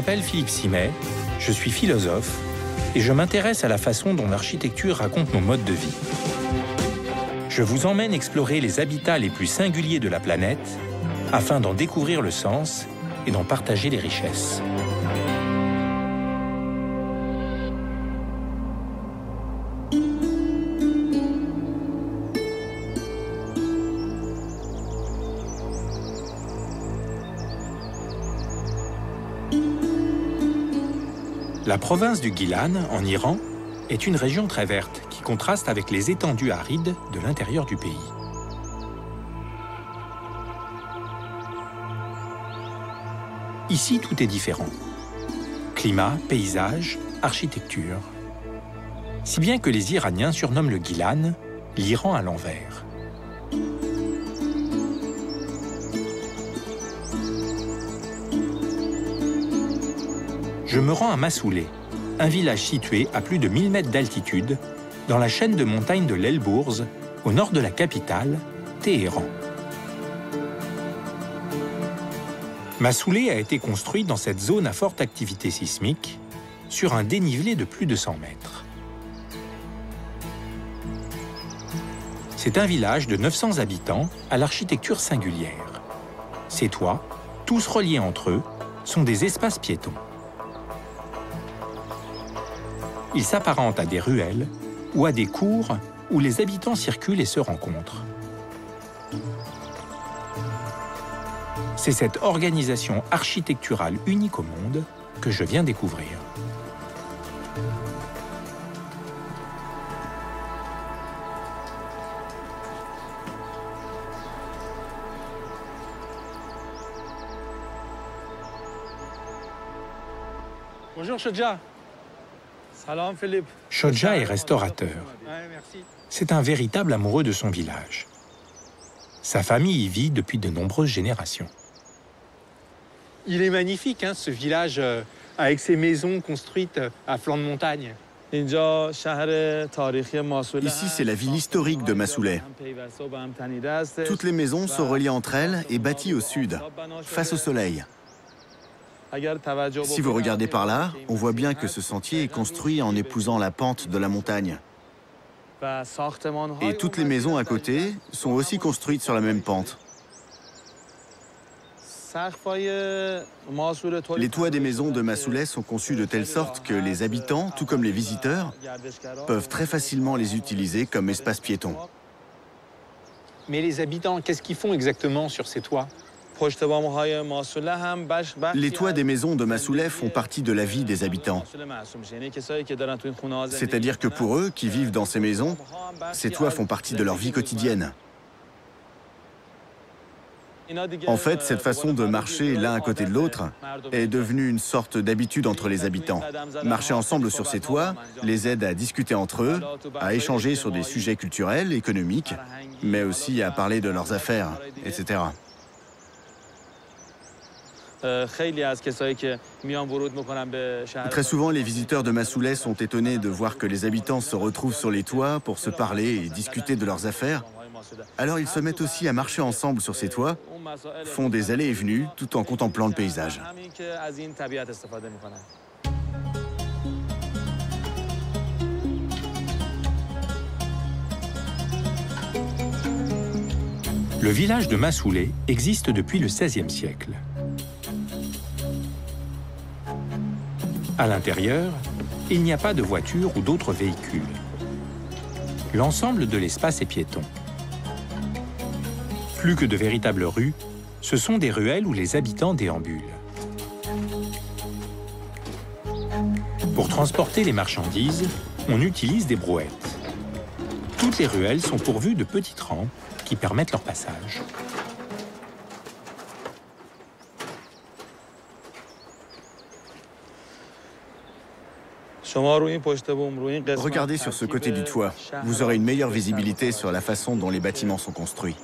m'appelle Philippe Simet, je suis philosophe et je m'intéresse à la façon dont l'architecture raconte nos modes de vie. Je vous emmène explorer les habitats les plus singuliers de la planète afin d'en découvrir le sens et d'en partager les richesses. La province du Guilan, en Iran, est une région très verte qui contraste avec les étendues arides de l'intérieur du pays. Ici, tout est différent. Climat, paysage, architecture. Si bien que les Iraniens surnomment le Guilan l'Iran à l'envers. Je me rends à Massouleh, un village situé à plus de 1000 mètres d'altitude, dans la chaîne de montagnes de l'Elbourz, au nord de la capitale, Téhéran. Massouleh a été construit dans cette zone à forte activité sismique, sur un dénivelé de plus de 100 mètres. C'est un village de 900 habitants à l'architecture singulière. Ses toits, tous reliés entre eux, sont des espaces piétons. Ils s'apparentent à des ruelles ou à des cours où les habitants circulent et se rencontrent. C'est cette organisation architecturale unique au monde que je viens découvrir. Bonjour Shodja. Salam Philippe. Shodja est restaurateur. Merci. C'est un véritable amoureux de son village. Sa famille y vit depuis de nombreuses générations. Il est magnifique, hein, ce village avec ses maisons construites à flanc de montagne. Ici, c'est la ville historique de Massouleh. Toutes les maisons sont reliées entre elles et bâties au sud, face au soleil. Si vous regardez par là, on voit bien que ce sentier est construit en épousant la pente de la montagne. Et toutes les maisons à côté sont aussi construites sur la même pente. Les toits des maisons de Massouleh sont conçus de telle sorte que les habitants, tout comme les visiteurs, peuvent très facilement les utiliser comme espace piéton. Mais les habitants, qu'est-ce qu'ils font exactement sur ces toits ? Les toits des maisons de Massouleh font partie de la vie des habitants. C'est-à-dire que pour eux, qui vivent dans ces maisons, ces toits font partie de leur vie quotidienne. En fait, cette façon de marcher l'un à côté de l'autre est devenue une sorte d'habitude entre les habitants. Marcher ensemble sur ces toits les aide à discuter entre eux, à échanger sur des sujets culturels, économiques, mais aussi à parler de leurs affaires, etc. Très souvent, les visiteurs de Massouleh sont étonnés de voir que les habitants se retrouvent sur les toits pour se parler et discuter de leurs affaires. Alors ils se mettent aussi à marcher ensemble sur ces toits, font des allées et venues tout en contemplant le paysage. Le village de Massouleh existe depuis le XVIe siècle. À l'intérieur, il n'y a pas de voitures ou d'autres véhicules. L'ensemble de l'espace est piéton. Plus que de véritables rues, ce sont des ruelles où les habitants déambulent. Pour transporter les marchandises, on utilise des brouettes. Toutes les ruelles sont pourvues de petites rampes qui permettent leur passage. Regardez sur ce côté du toit. Vous aurez une meilleure visibilité sur la façon dont les bâtiments sont construits.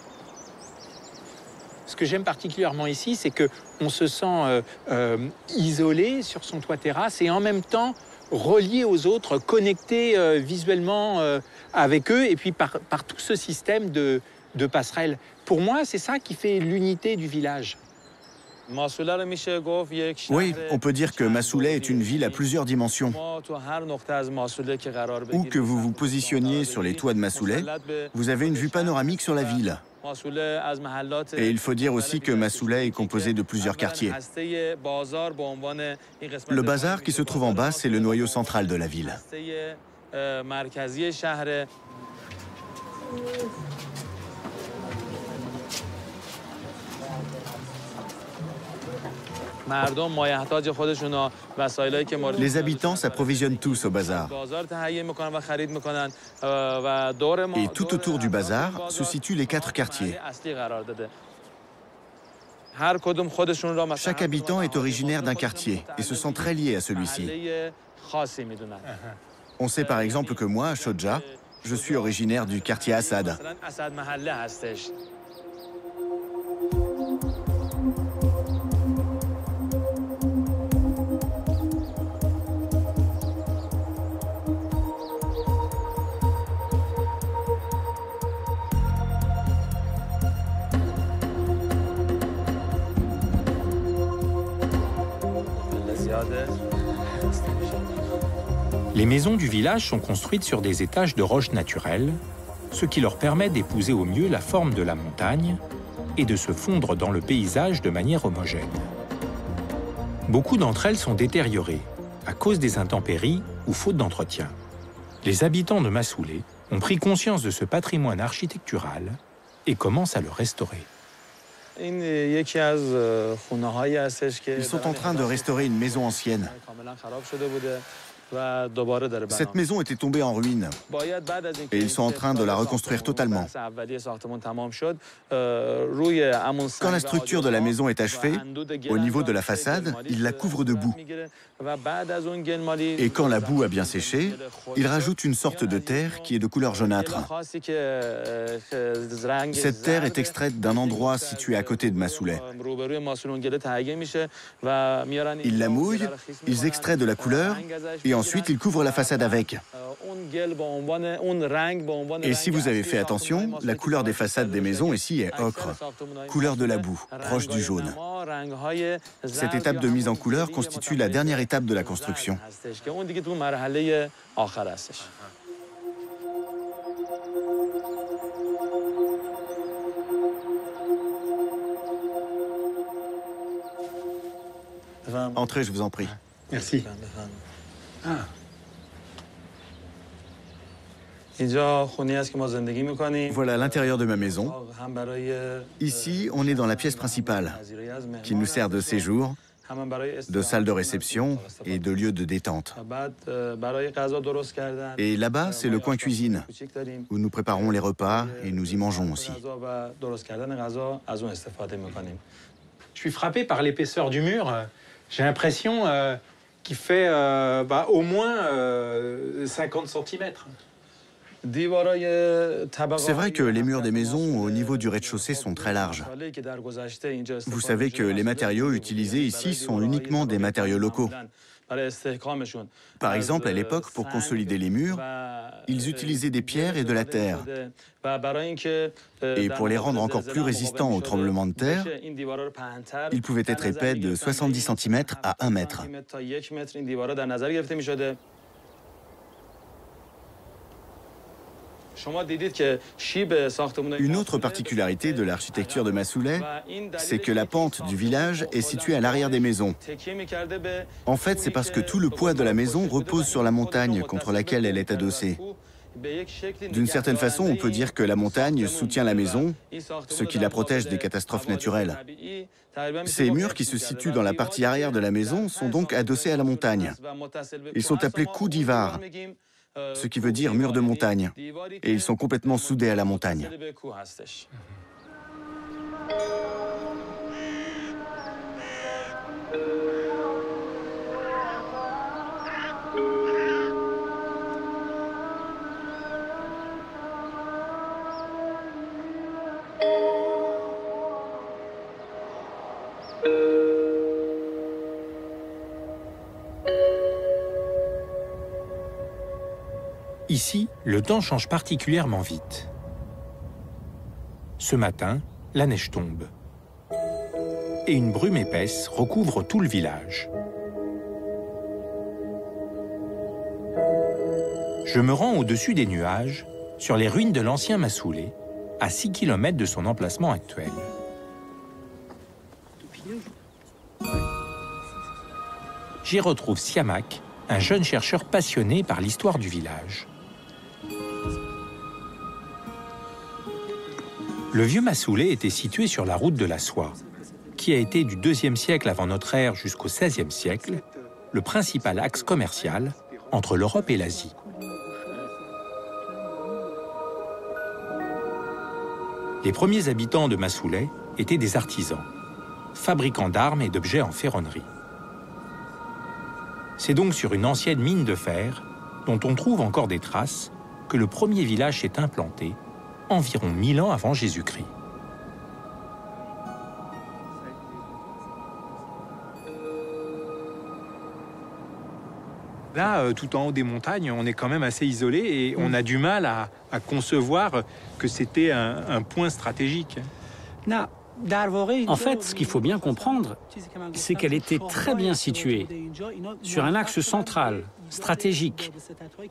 Ce que j'aime particulièrement ici, c'est qu'on se sent isolé sur son toit terrasse et en même temps relié aux autres, connecté visuellement avec eux et puis par tout ce système de passerelles. Pour moi, c'est ça qui fait l'unité du village. Oui, on peut dire que Masouleh est une ville à plusieurs dimensions. Où que vous vous positionniez sur les toits de Masouleh, vous avez une vue panoramique sur la ville. Et il faut dire aussi que Masouleh est composé de plusieurs quartiers. Le bazar qui se trouve en bas, c'est le noyau central de la ville. Les habitants s'approvisionnent tous au bazar. Et tout autour du bazar se situent les 4 quartiers. Chaque habitant est originaire d'un quartier et se sent très lié à celui-ci. On sait par exemple que moi, à Shodja, je suis originaire du quartier Assad. Les maisons du village sont construites sur des étages de roches naturelles, ce qui leur permet d'épouser au mieux la forme de la montagne et de se fondre dans le paysage de manière homogène. Beaucoup d'entre elles sont détériorées à cause des intempéries ou faute d'entretien. Les habitants de Masouleh ont pris conscience de ce patrimoine architectural et commencent à le restaurer. Ils sont en train de restaurer une maison ancienne. Cette maison était tombée en ruine et ils sont en train de la reconstruire totalement. Quand la structure de la maison est achevée, au niveau de la façade, ils la couvrent de boue. Et quand la boue a bien séché, ils rajoutent une sorte de terre qui est de couleur jaunâtre. Cette terre est extraite d'un endroit situé à côté de Masouleh. Ils la mouillent, ils extraient de la couleur et ensuite ils couvrent la façade avec. Et si vous avez fait attention, la couleur des façades des maisons ici est ocre, couleur de la boue, proche du jaune. Cette étape de mise en couleur constitue la dernière étape de la construction. Entrez, je vous en prie. Merci. Ah. Voilà l'intérieur de ma maison. Ici, on est dans la pièce principale, qui nous sert de séjour, de salle de réception et de lieu de détente. Et là-bas, c'est le coin cuisine, où nous préparons les repas et nous y mangeons aussi. Je suis frappé par l'épaisseur du mur. J'ai l'impression qu'il fait au moins 50 cm. C'est vrai que les murs des maisons au niveau du rez-de-chaussée sont très larges. Vous savez que les matériaux utilisés ici sont uniquement des matériaux locaux. Par exemple, à l'époque, pour consolider les murs, ils utilisaient des pierres et de la terre. Et pour les rendre encore plus résistants aux tremblements de terre, ils pouvaient être épais de 70 cm à 1 mètre. Une autre particularité de l'architecture de Masouleh, c'est que la pente du village est située à l'arrière des maisons. En fait, c'est parce que tout le poids de la maison repose sur la montagne contre laquelle elle est adossée. D'une certaine façon, on peut dire que la montagne soutient la maison, ce qui la protège des catastrophes naturelles. Ces murs qui se situent dans la partie arrière de la maison sont donc adossés à la montagne. Ils sont appelés Koudivar, ce qui veut dire mur de montagne, et ils sont complètement soudés à la montagne. Ici, le temps change particulièrement vite. Ce matin, la neige tombe. et une brume épaisse recouvre tout le village. Je me rends au-dessus des nuages, sur les ruines de l'ancien Massoulé, à 6 km de son emplacement actuel. J'y retrouve Siamak, un jeune chercheur passionné par l'histoire du village. Le vieux Massoulé était situé sur la route de la soie, qui a été du IIe siècle avant notre ère jusqu'au XVIe siècle, le principal axe commercial entre l'Europe et l'Asie. Les premiers habitants de Massoulé étaient des artisans, fabricants d'armes et d'objets en ferronnerie. C'est donc sur une ancienne mine de fer, dont on trouve encore des traces, que le premier village s'est implanté, environ 1000 ans avant Jésus-Christ. Là, tout en haut des montagnes, on est quand même assez isolé et on a du mal à concevoir que c'était un point stratégique. En fait, ce qu'il faut bien comprendre, c'est qu'elle était très bien située, sur un axe central, stratégique.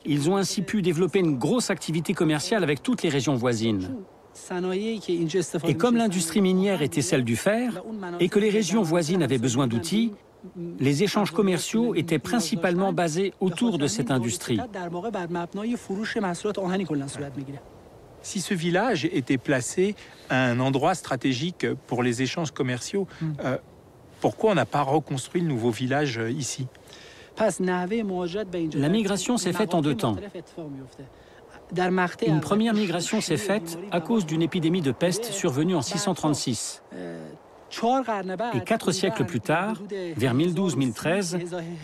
Ils ont ainsi pu développer une grosse activité commerciale avec toutes les régions voisines. Et comme l'industrie minière était celle du fer, et que les régions voisines avaient besoin d'outils, les échanges commerciaux étaient principalement basés autour de cette industrie. Si ce village était placé à un endroit stratégique pour les échanges commerciaux, pourquoi on n'a pas reconstruit le nouveau village ici? La migration s'est faite en 2 temps. Une première migration s'est faite à cause d'une épidémie de peste survenue en 636. Et 4 siècles plus tard, vers 1012-1013,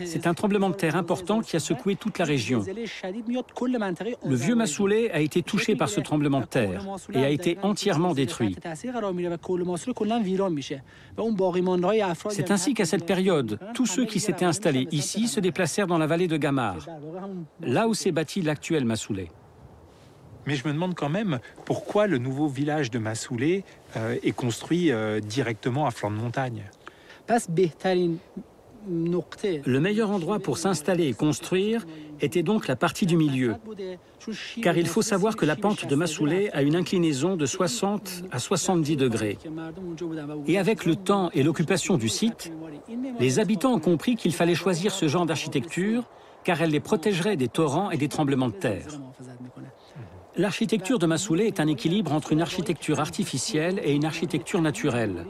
c'est un tremblement de terre important qui a secoué toute la région. Le vieux Massoulé a été touché par ce tremblement de terre et a été entièrement détruit. C'est ainsi qu'à cette période, tous ceux qui s'étaient installés ici se déplacèrent dans la vallée de Gamar, là où s'est bâti l'actuel Massoulé. Mais je me demande quand même pourquoi le nouveau village de Massoulé est construit directement à flanc de montagne. Le meilleur endroit pour s'installer et construire était donc la partie du milieu. Car il faut savoir que la pente de Massoulé a une inclinaison de 60 à 70 degrés. Et avec le temps et l'occupation du site, les habitants ont compris qu'il fallait choisir ce genre d'architecture car elle les protégerait des torrents et des tremblements de terre. L'architecture de Massoulé est un équilibre entre une architecture artificielle et une architecture naturelle.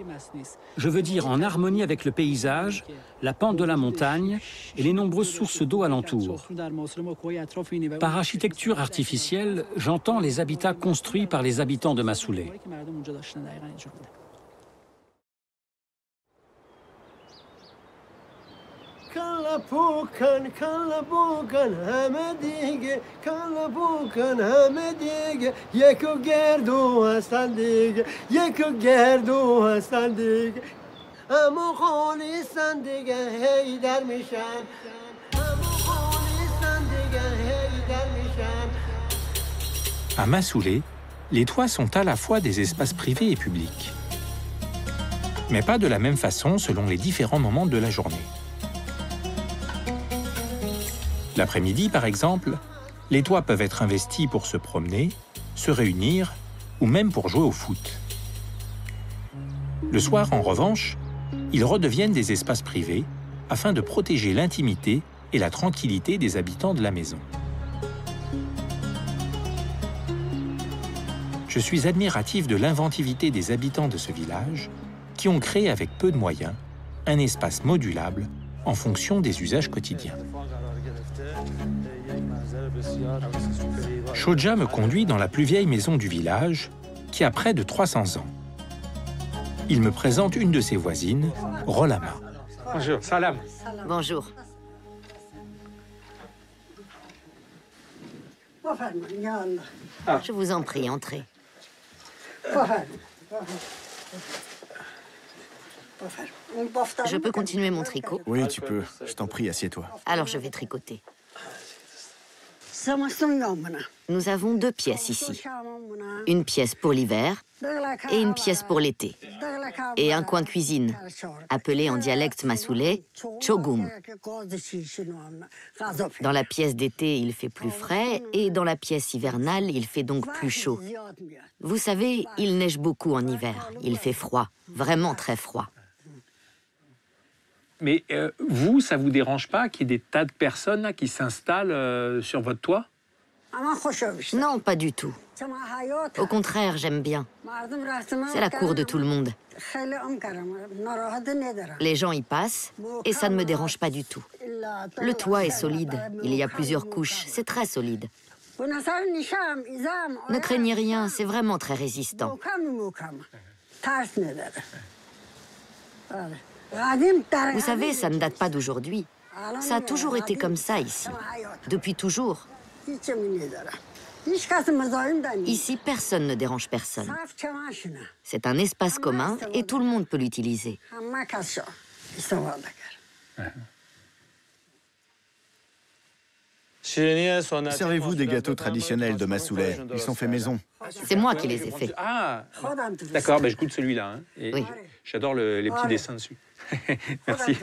Je veux dire en harmonie avec le paysage, la pente de la montagne et les nombreuses sources d'eau alentour. Par architecture artificielle, j'entends les habitats construits par les habitants de Massoulé. À Massoulé, les toits sont à la fois des espaces privés et publics. Mais pas de la même façon selon les différents moments de la journée. L'après-midi, par exemple, les toits peuvent être investis pour se promener, se réunir ou même pour jouer au foot. Le soir, en revanche, ils redeviennent des espaces privés afin de protéger l'intimité et la tranquillité des habitants de la maison. Je suis admiratif de l'inventivité des habitants de ce village qui ont créé avec peu de moyens un espace modulable en fonction des usages quotidiens. Shodja me conduit dans la plus vieille maison du village, qui a près de 300 ans. Il me présente une de ses voisines, Rolama. Bonjour, salam. Bonjour. Je vous en prie, entrez. Je peux continuer mon tricot? Oui, tu peux. Je t'en prie, assieds-toi. Alors je vais tricoter. Nous avons 2 pièces ici. Une pièce pour l'hiver et une pièce pour l'été. et un coin cuisine, appelé en dialecte massoulais Chogoum. Dans la pièce d'été, il fait plus frais et dans la pièce hivernale, il fait donc plus chaud. Vous savez, il neige beaucoup en hiver. Il fait froid, vraiment très froid. Mais vous, ça vous dérange pas qu'il y ait des tas de personnes là, qui s'installent sur votre toit? Non, pas du tout. Au contraire, j'aime bien. C'est la cour de tout le monde. Les gens y passent et ça ne me dérange pas du tout. Le toit est solide, il y a plusieurs couches, c'est très solide. Ne craignez rien, c'est vraiment très résistant. Vous savez, ça ne date pas d'aujourd'hui. Ça a toujours été comme ça ici, depuis toujours. Ici, personne ne dérange personne. C'est un espace commun et tout le monde peut l'utiliser. Servez-vous des gâteaux traditionnels de Massouleh. Ils sont faits maison. C'est moi qui les ai faits. Ah, d'accord, ben je goûte celui-là. Hein, Oui. J'adore les petits dessins dessus. Merci.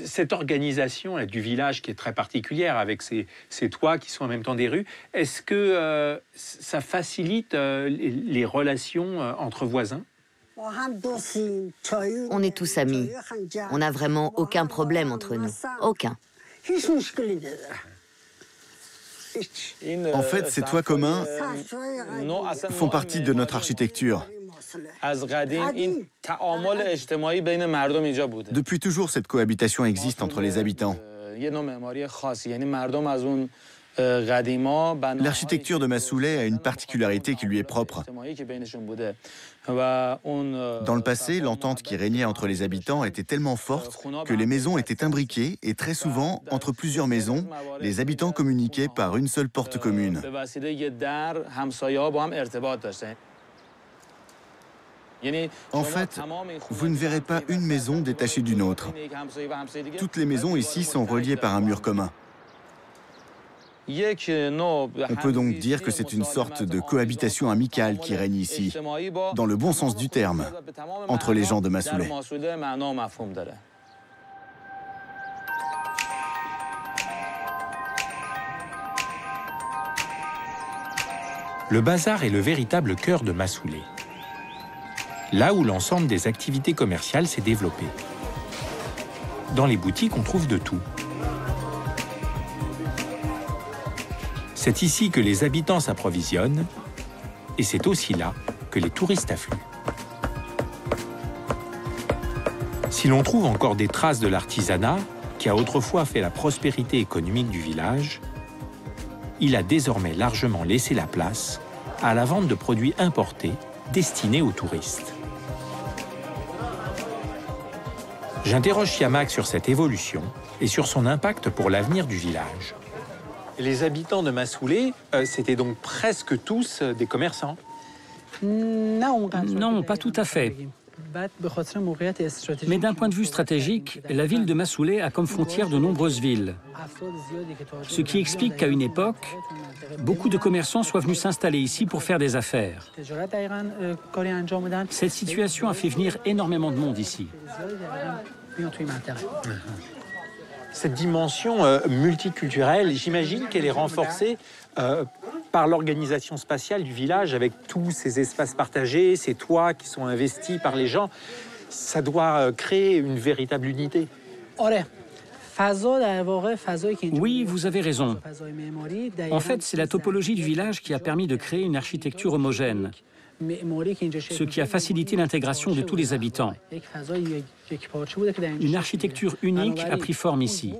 Cette organisation là, du village qui est très particulière, avec ces toits qui sont en même temps des rues, est-ce que ça facilite les relations entre voisins? On est tous amis. On n'a vraiment aucun problème entre nous. Aucun. En fait, ces toits communs font partie de notre architecture. Depuis toujours, cette cohabitation existe entre les habitants. L'architecture de Massouleh a une particularité qui lui est propre. Dans le passé, l'entente qui régnait entre les habitants était tellement forte que les maisons étaient imbriquées et très souvent, entre plusieurs maisons, les habitants communiquaient par une seule porte commune. En fait, vous ne verrez pas une maison détachée d'une autre. Toutes les maisons ici sont reliées par un mur commun. On peut donc dire que c'est une sorte de cohabitation amicale qui règne ici, dans le bon sens du terme, entre les gens de Massouleh. Le bazar est le véritable cœur de Massouleh. Là où l'ensemble des activités commerciales s'est développé. Dans les boutiques, on trouve de tout. C'est ici que les habitants s'approvisionnent et c'est aussi là que les touristes affluent. Si l'on trouve encore des traces de l'artisanat qui a autrefois fait la prospérité économique du village, il a désormais largement laissé la place à la vente de produits importés destinés aux touristes. J'interroge Siamak sur cette évolution et sur son impact pour l'avenir du village. Les habitants de Massouleh, c'était donc presque tous des commerçants? Non, pas tout à fait. Mais d'un point de vue stratégique, la ville de Massouleh a comme frontière de nombreuses villes. Ce qui explique qu'à une époque, beaucoup de commerçants soient venus s'installer ici pour faire des affaires. Cette situation a fait venir énormément de monde ici. Cette dimension multiculturelle, j'imagine qu'elle est renforcée par l'organisation spatiale du village, avec tous ces espaces partagés, ces toits qui sont investis par les gens. Ça doit créer une véritable unité. Oui, vous avez raison. En fait, c'est la topologie du village qui a permis de créer une architecture homogène, ce qui a facilité l'intégration de tous les habitants. Une architecture unique a pris forme ici.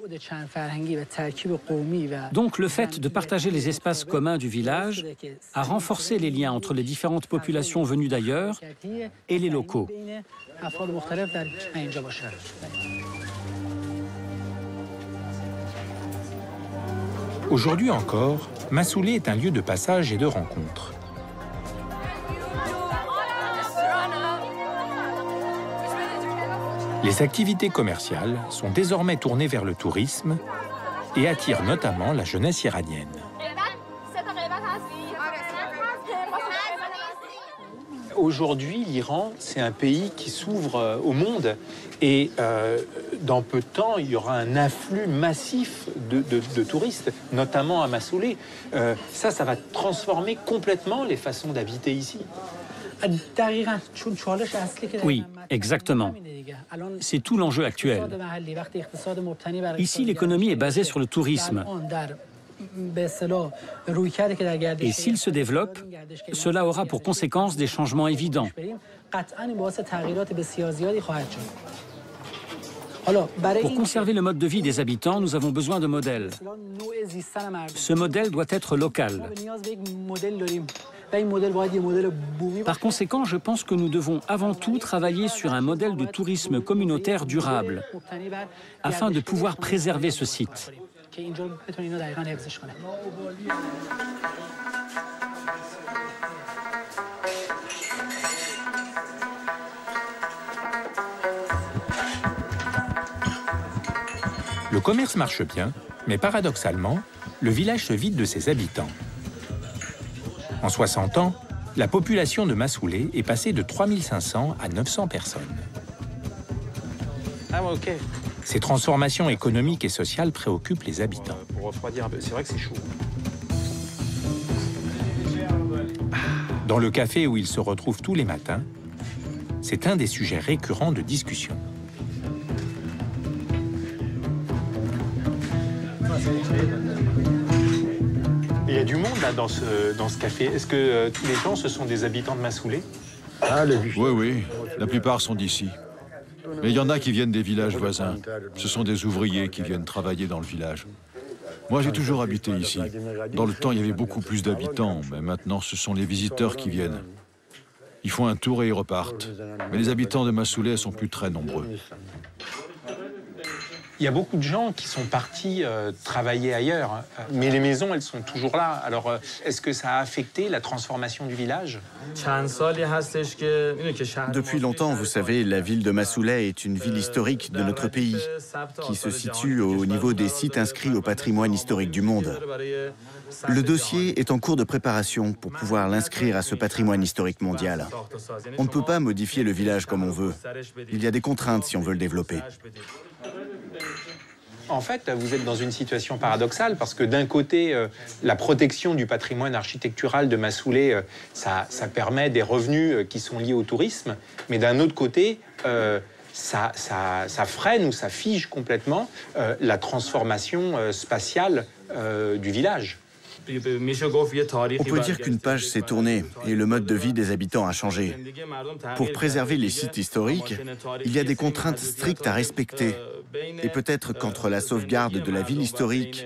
Donc le fait de partager les espaces communs du village a renforcé les liens entre les différentes populations venues d'ailleurs et les locaux. Aujourd'hui encore, Massouleh est un lieu de passage et de rencontre. Les activités commerciales sont désormais tournées vers le tourisme et attirent notamment la jeunesse iranienne. Aujourd'hui, l'Iran, c'est un pays qui s'ouvre au monde et dans peu de temps, il y aura un afflux massif de touristes, notamment à Massoulé. Ça va transformer complètement les façons d'habiter ici. Oui, exactement. C'est tout l'enjeu actuel. Ici, l'économie est basée sur le tourisme. Et s'il se développe, cela aura pour conséquence des changements évidents. Pour conserver le mode de vie des habitants, nous avons besoin de modèles. Ce modèle doit être local. Par conséquent, je pense que nous devons avant tout travailler sur un modèle de tourisme communautaire durable, afin de pouvoir préserver ce site. Le commerce marche bien, mais paradoxalement, le village se vide de ses habitants. En 60 ans, la population de Massoulé est passée de 3500 à 900 personnes. Ah ouais, ok. Ces transformations économiques et sociales préoccupent les habitants. Pour refroidir un peu, c'est vrai que c'est chaud. Dans le café où ils se retrouvent tous les matins, c'est un des sujets récurrents de discussion. Il y a du monde là dans ce café. Est-ce que tous les gens, ce sont des habitants de Massoulé? Oui, la plupart sont d'ici. Mais il y en a qui viennent des villages voisins. Ce sont des ouvriers qui viennent travailler dans le village. Moi, j'ai toujours habité ici. Dans le temps, il y avait beaucoup plus d'habitants, mais maintenant, ce sont les visiteurs qui viennent. Ils font un tour et ils repartent. Mais les habitants de Massoulé sont plus très nombreux. Il y a beaucoup de gens qui sont partis travailler ailleurs, mais les maisons, elles sont toujours là. Alors, est-ce que ça a affecté la transformation du village? Depuis longtemps, vous savez, la ville de Massoulé est une ville historique de notre pays, qui se situe au niveau des sites inscrits au patrimoine historique du monde. Le dossier est en cours de préparation pour pouvoir l'inscrire à ce patrimoine historique mondial. On ne peut pas modifier le village comme on veut. Il y a des contraintes si on veut le développer. En fait, vous êtes dans une situation paradoxale parce que d'un côté, la protection du patrimoine architectural de Massoulé, ça permet des revenus qui sont liés au tourisme, mais d'un autre côté, ça freine ou ça fige complètement la transformation spatiale du village. On peut dire qu'une page s'est tournée et le mode de vie des habitants a changé. Pour préserver les sites historiques, il y a des contraintes strictes à respecter. Et peut-être qu'entre la sauvegarde de la ville historique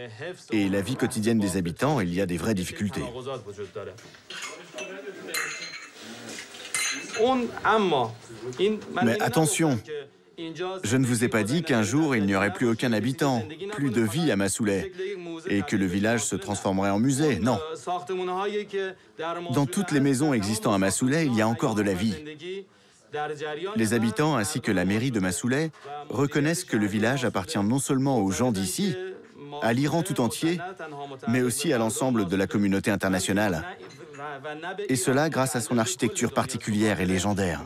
et la vie quotidienne des habitants, il y a des vraies difficultés. Mais attention, je ne vous ai pas dit qu'un jour il n'y aurait plus aucun habitant, plus de vie à Massoulé, et que le village se transformerait en musée, non. Dans toutes les maisons existant à Massoulé, il y a encore de la vie. Les habitants ainsi que la mairie de Massoulé reconnaissent que le village appartient non seulement aux gens d'ici, à l'Iran tout entier, mais aussi à l'ensemble de la communauté internationale. Et cela grâce à son architecture particulière et légendaire.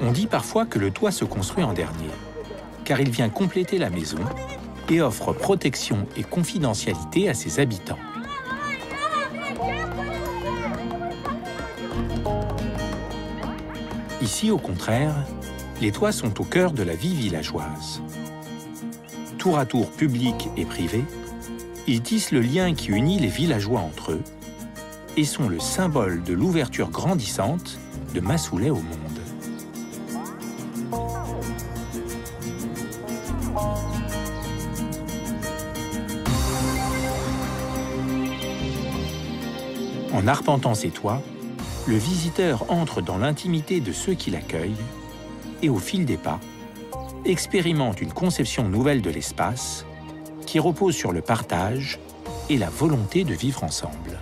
On dit parfois que le toit se construit en dernier, car il vient compléter la maison et offre protection et confidentialité à ses habitants. Ici, au contraire, les toits sont au cœur de la vie villageoise. Tour à tour public et privé, ils tissent le lien qui unit les villageois entre eux et sont le symbole de l'ouverture grandissante de Massoulé au monde. En arpentant ces toits, le visiteur entre dans l'intimité de ceux qui l'accueillent et, au fil des pas, expérimente une conception nouvelle de l'espace qui repose sur le partage et la volonté de vivre ensemble.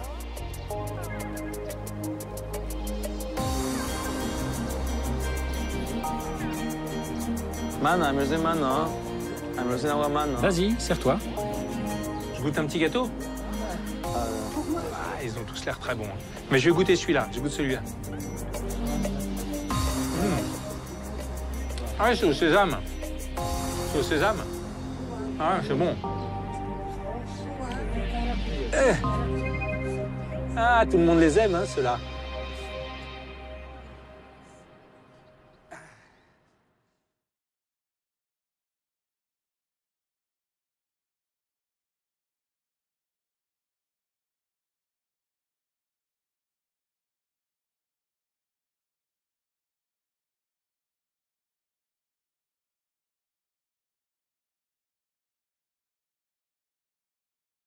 Vas-y, sers-toi. Je goûte un petit gâteau. Ils ont tous l'air très bons. Mais je vais goûter celui-là. Je goûte celui-là. Ah, c'est au sésame. C'est au sésame. Ah, c'est bon. Ah, tout le monde les aime, hein, ceux-là.